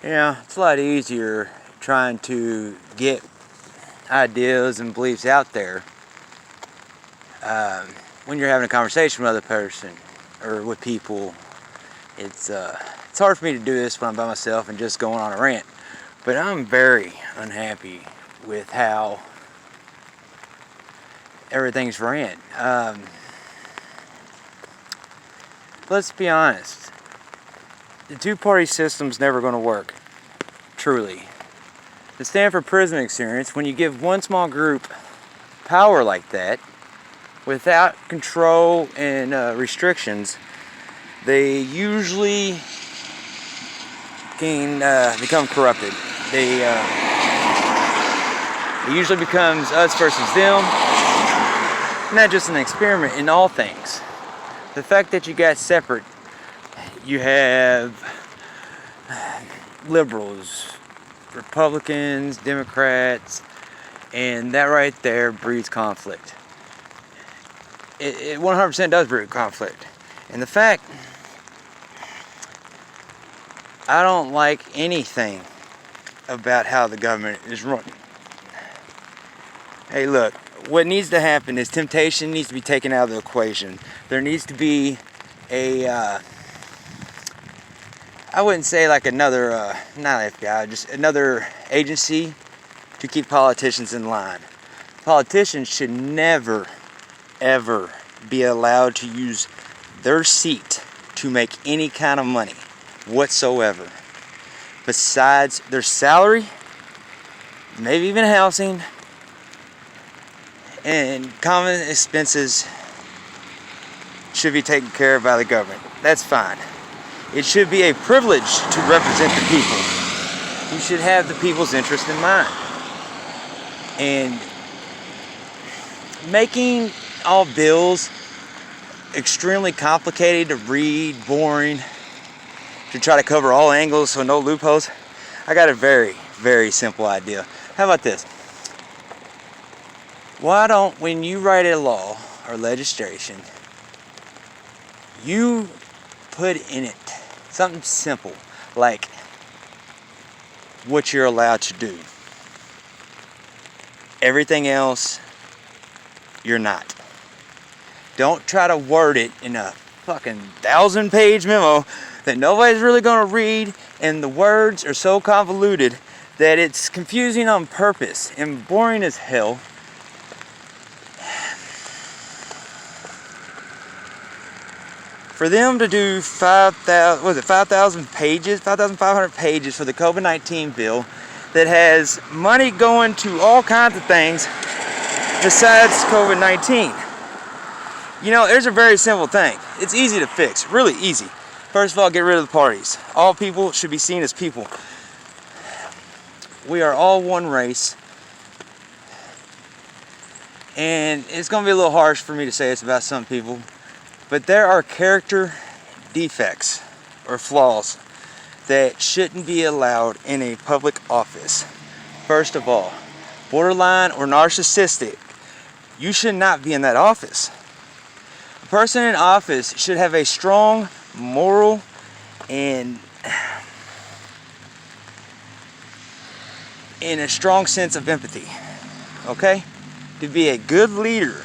It's a lot easier trying to get ideas and beliefs out there when you're having a conversation with another person or with people. It's hard for me to do this when I'm by myself and just going on a rant, but I'm very unhappy with how everything's ran. Let's be honest. The two-party system's never going to work, truly. The Stanford prison experience, when you give one small group power like that, without control and restrictions, they usually can become corrupted. It usually becomes us versus them, not just an experiment in all things. The fact that you got separate, you have liberals, Republicans, Democrats, and that right there breeds conflict. It 100% does breed conflict. And the fact, I don't like anything about how the government is run. Hey, look, what needs to happen is temptation needs to be taken out of the equation. There needs to be a I wouldn't say like another, not FBI, just another agency to keep politicians in line. Politicians should never, ever be allowed to use their seat to make any kind of money whatsoever. Besides their salary, maybe even housing, and common expenses should be taken care of by the government. That's fine. It should be a privilege to represent the people. You should have the people's interest in mind. And making all bills extremely complicated to read, boring, to try to cover all angles so no loopholes. I got a very, very simple idea. How about this? Why don't, when you write a law or legislation, you put in it something simple, like what you're allowed to do. Everything else, you're not. Don't try to word it in a fucking 1,000-page memo that nobody's really gonna read, and the words are so convoluted that it's confusing on purpose and boring as hell. For them to do 5,000 pages, 5,500 pages for the COVID-19 bill that has money going to all kinds of things besides COVID-19. There's a very simple thing. It's easy to fix, really easy. First of all, get rid of the parties. All people should be seen as people. We are all one race. And it's going to be a little harsh for me to say this about some people, but there are character defects or flaws that shouldn't be allowed in a public office. First of all, borderline or narcissistic. You should not be in that office. A person in office should have a strong moral and a strong sense of empathy. Okay? To be a good leader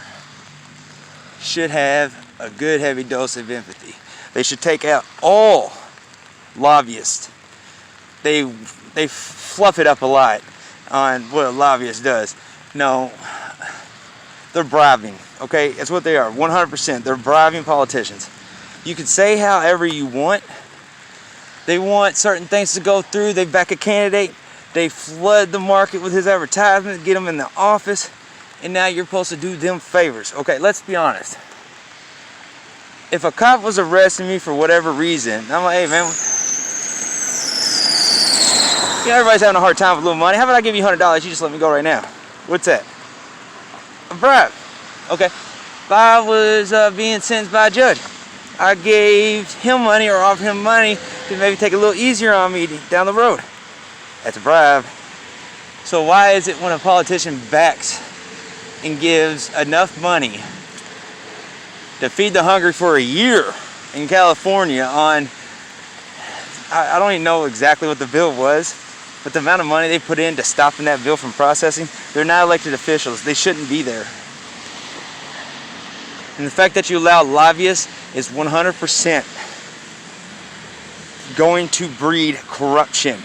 should have a good heavy dose of empathy. They should take out all lobbyists. They fluff it up a lot on what a lobbyist does. No, they're bribing. Okay, that's what they are. 100%. They're bribing politicians. You can say however you want. They want certain things to go through. They back a candidate. They flood the market with his advertisement, get them in the office, and now you're supposed to do them favors. Okay, let's be honest. If a cop was arresting me for whatever reason, I'm like, hey man, everybody's having a hard time with a little money. How about I give you $100? You just let me go right now. What's that? A bribe. Okay. If I was being sentenced by a judge, I gave him money or offered him money to maybe take a little easier on me down the road. That's a bribe. So why is it when a politician backs and gives enough money to feed the hungry for a year in California on I don't even know exactly what the bill was, but the amount of money they put into stopping that bill from processing, they're not elected officials. They shouldn't be there. And the fact that you allow lobbyists is 100% going to breed corruption.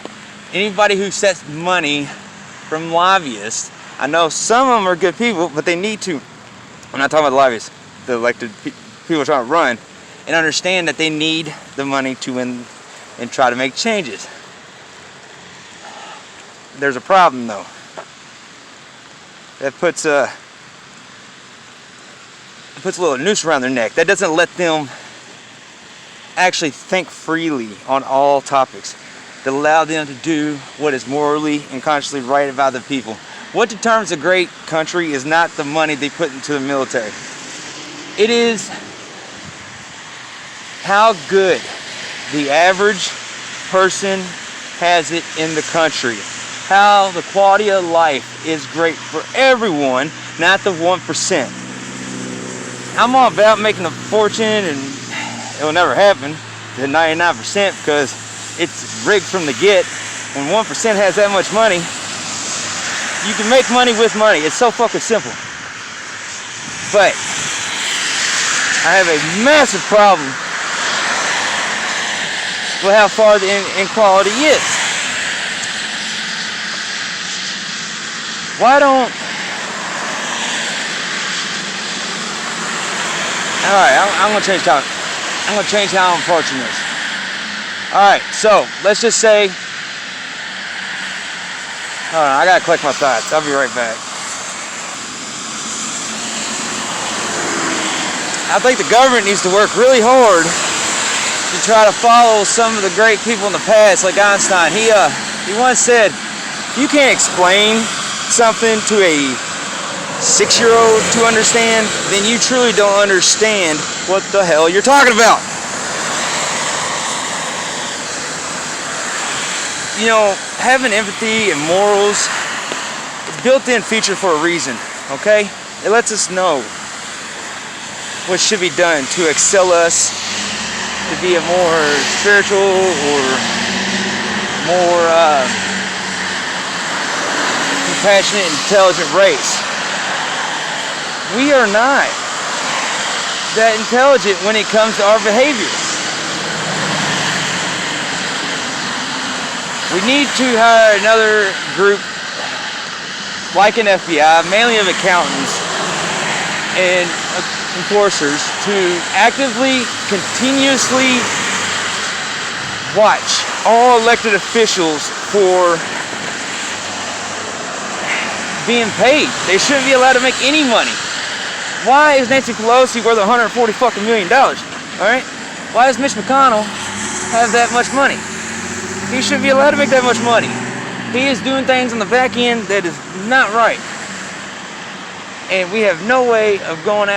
Anybody who sets money from lobbyists, I know some of them are good people, but they need to, I'm not talking about the lobbyists, the elected people trying to run, and understand that they need the money to win and try to make changes. There's a problem though. That puts a little noose around their neck. That doesn't let them actually think freely on all topics. That allow them to do what is morally and consciously right about the people. What determines a great country is not the money they put into the military. It is how good the average person has it in the country. How the quality of life is great for everyone, not the 1%. I'm all about making a fortune, and it will never happen to 99% because it's rigged from the get. When 1% has that much money, you can make money with money. It's so fucking simple. But I have a massive problem with how far the inequality is. Why don't... Alright, I'm going to change topic. I'm going to change how I'm approaching this. Alright, so let's just say... Hold on, I got to collect my thoughts. I'll be right back. I think the government needs to work really hard to try to follow some of the great people in the past, like Einstein. He once said, if you can't explain something to a 6-year-old to understand, then you truly don't understand what the hell you're talking about. You know, having empathy and morals is a built-in feature for a reason, okay? It lets us know what should be done to excel us, to be a more spiritual or more compassionate, intelligent race. We are not that intelligent when it comes to our behavior. We need to hire another group like an FBI, mainly of accountants and enforcers, to actively, continuously watch all elected officials for being paid. They shouldn't be allowed to make any money. Why is Nancy Pelosi worth $140 fucking million? Alright? Why does Mitch McConnell have that much money? He shouldn't be allowed to make that much money. He is doing things on the back end that is not right. And we have no way of going after